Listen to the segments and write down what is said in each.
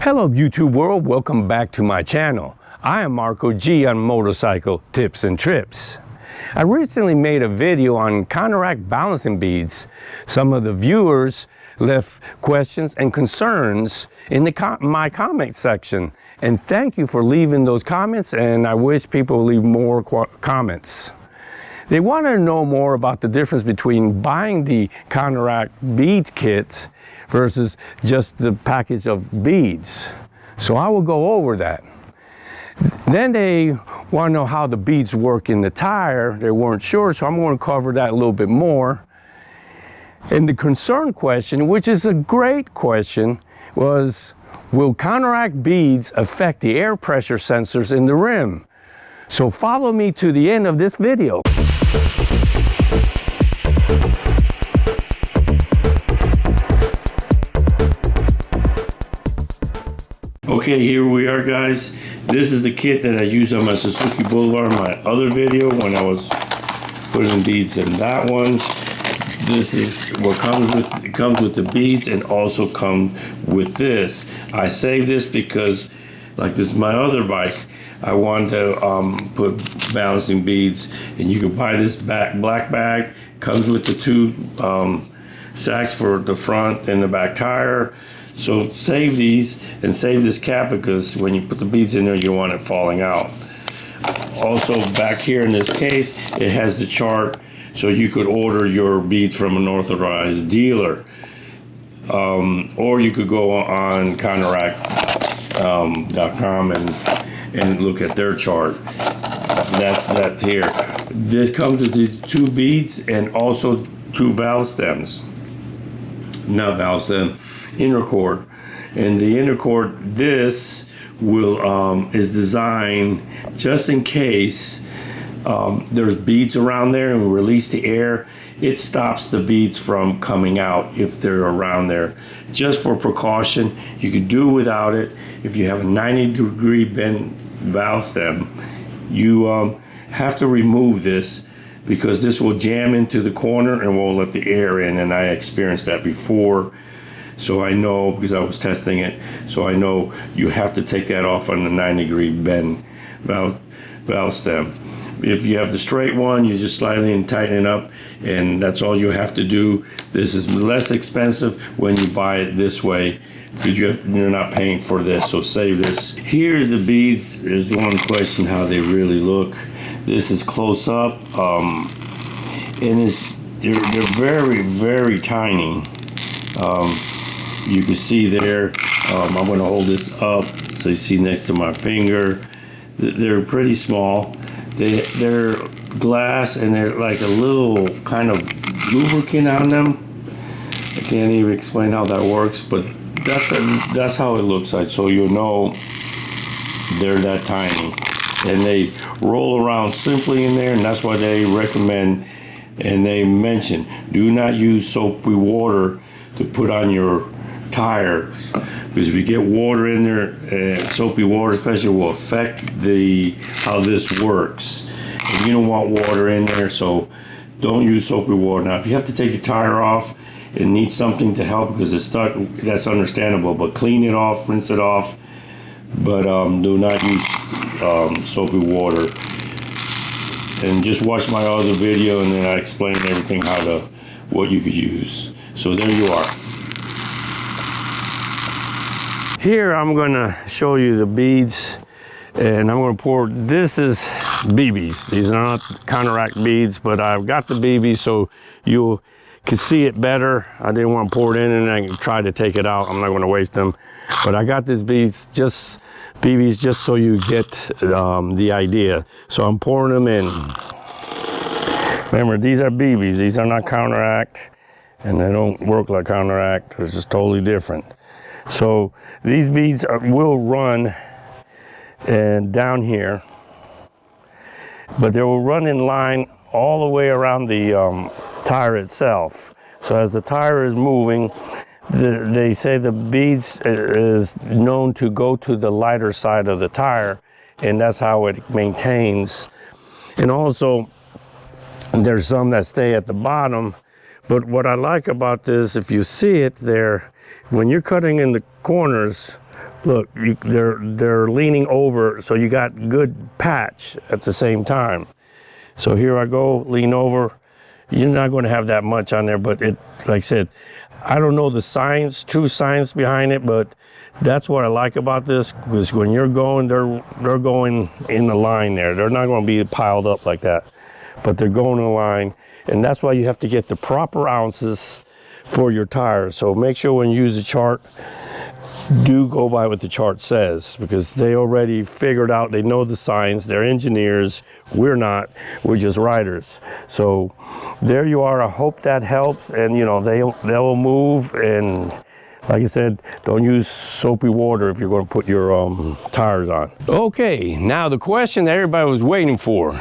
Hello YouTube world, welcome back to my channel. I am Marco G on Motorcycle Tips and Trips. I recently made a video on CounterAct balancing beads. Some of the viewers left questions and concerns in my comment section. And thank you for leaving those comments, and I wish people leave more comments. They want to know more about the difference between buying the CounterAct beads kit versus just the package of beads. So I will go over that. Then they want to know how the beads work in the tire. They weren't sure, so I'm going to cover that a little bit more. And the concern question, which is a great question, was, will CounterAct beads affect the air pressure sensors in the rim? So follow me to the end of this video. Okay, here we are, guys. This is the kit that I used on my Suzuki Boulevard, my other video when I was putting beads in that one. This is what comes with it. Comes with the beads and also comes with this. I saved this because, like, this is my other bike. I wanted to put balancing beads, and you can buy this black bag. Comes with the two sacks for the front and the back tire. So save these and save this cap, because when you put the beads in there, you want it falling out. Also, back here in this case, it has the chart, so you could order your beads from an authorized dealer. Or you could go on CounterAct.com and look at their chart. That's that here. This comes with the two beads and also two valve stems. Not valve stem, inner cord. And the inner cord, this will is designed just in case there's beads around there and we release the air. It stops the beads from coming out if they're around there. Just for precaution, you could do without it. If you have a 90-degree bend valve stem, you have to remove this, because this will jam into the corner and won't let the air in, and I experienced that before. So I know, because I was testing it, so I know you have to take that off on the 90-degree bend valve stem. If you have the straight one, you just slightly and tighten it up, and that's all you have to do. This is less expensive when you buy it this way, because you're not paying for this, so save this. Here's the beads. There's one question how they really look. This is close up, and they're very, very tiny. You can see there, I'm going to hold this up so you see next to my finger. They're pretty small. They're glass, and they're like a little kind of lubricant on them. I can't even explain how that works, but that's how it looks like, so you'll know they're that tiny. And they roll around simply in there, and that's why they recommend, and they mention, do not use soapy water to put on your tires, because if you get water in there, soapy water especially, will affect how this works, and you don't want water in there, so don't use soapy water. Now if you have to take your tire off and need something to help because it's stuck, that's understandable, but clean it off, rinse it off, but do not use soapy water. And just watch my other video, and then I explain everything what you could use. So there you are. Here I'm going to show you the beads, and I'm going to pour. This is BBs. These are not CounterAct beads, but I've got the BBs so you can see it better. I didn't want to pour it in and I can try to take it out. I'm not going to waste them, but I got these beads, just BBs, just so you get the idea. So I'm pouring them in. Remember, these are BBs. These are not CounterAct, and they don't work like CounterAct. They're just totally different. So these beads will run down here, but they will run in line all the way around the tire itself. So as the tire is moving, they say the beads is known to go to the lighter side of the tire, and that's how it maintains. And also, there's some that stay at the bottom, but what I like about this, if you see it there, when you're cutting in the corners look, they're leaning over, so you got good patch at the same time. So here I go, lean over. You're not going to have that much on there, but it, like I said, I don't know the science, true science behind it, but that's what I like about this, because when you're going, they're going in the line there. They're not going to be piled up like that, but they're going in a line, and that's why you have to get the proper ounces for your tires. So make sure when you use the chart, do go by what the chart says, because they already figured out, they know the science, they're engineers, we're not, we're just riders. So there you are. I hope that helps, and you know, they'll move, and like I said, don't use soapy water if you're going to put your tires on. Okay, now the question that everybody was waiting for: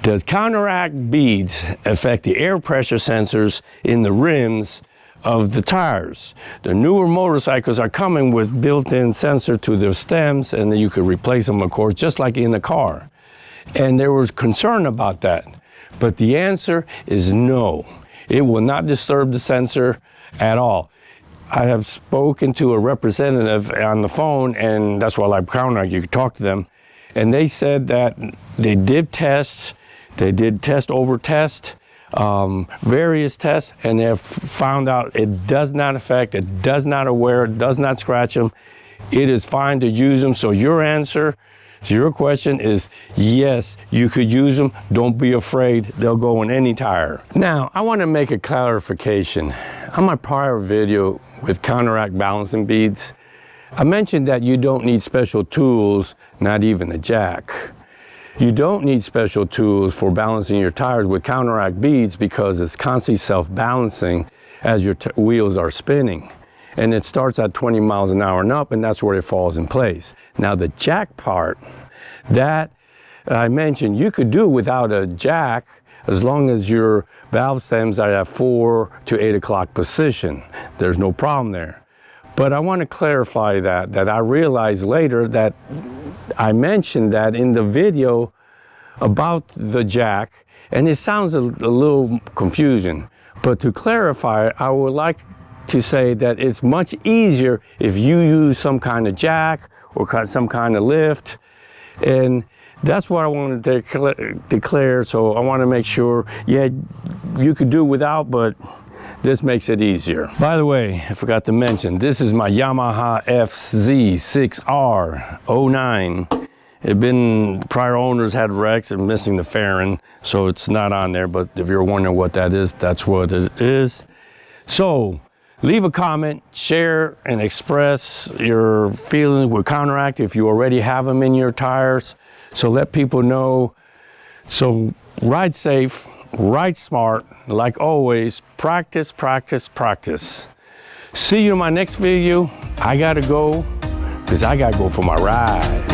does CounterAct beads affect the air pressure sensors in the rims of the tires? The newer motorcycles are coming with built-in sensor to their stems, and then you could replace them, of course, just like in the car. And there was concern about that, but the answer is no. It will not disturb the sensor at all. I have spoken to a representative on the phone, and that's why I like CounterAct. You could talk to them, and they said that they did tests. They did test over test, various tests, and they have found out it does not affect, it does not wear, it does not scratch them. It is fine to use them. So your answer to your question is yes, you could use them. Don't be afraid. They'll go in any tire. Now, I want to make a clarification. On my prior video with CounterAct balancing beads, I mentioned that you don't need special tools, not even a jack. You don't need special tools for balancing your tires with CounterAct beads, because it's constantly self-balancing as your wheels are spinning. And it starts at 20 miles an hour and up, and that's where it falls in place. Now the jack part, that I mentioned, you could do without a jack as long as your valve stems are at 4 to 8 o'clock position. There's no problem there. But I want to clarify that I realized later that I mentioned that in the video about the jack, and it sounds a little confusing, but to clarify, I would like to say that it's much easier if you use some kind of jack or some kind of lift, and that's what I wanted to declare. So I want to make sure, yeah, you could do without, but this makes it easier. By the way, I forgot to mention, this is my Yamaha FZ6R09. Prior owners had wrecks and missing the fairing, so it's not on there, but if you're wondering what that is, that's what it is. So leave a comment, share, and express your feelings with CounterAct if you already have them in your tires. So let people know. So ride safe, ride smart, like always, practice, practice, practice. See you in my next video. I gotta go, because I gotta go for my ride.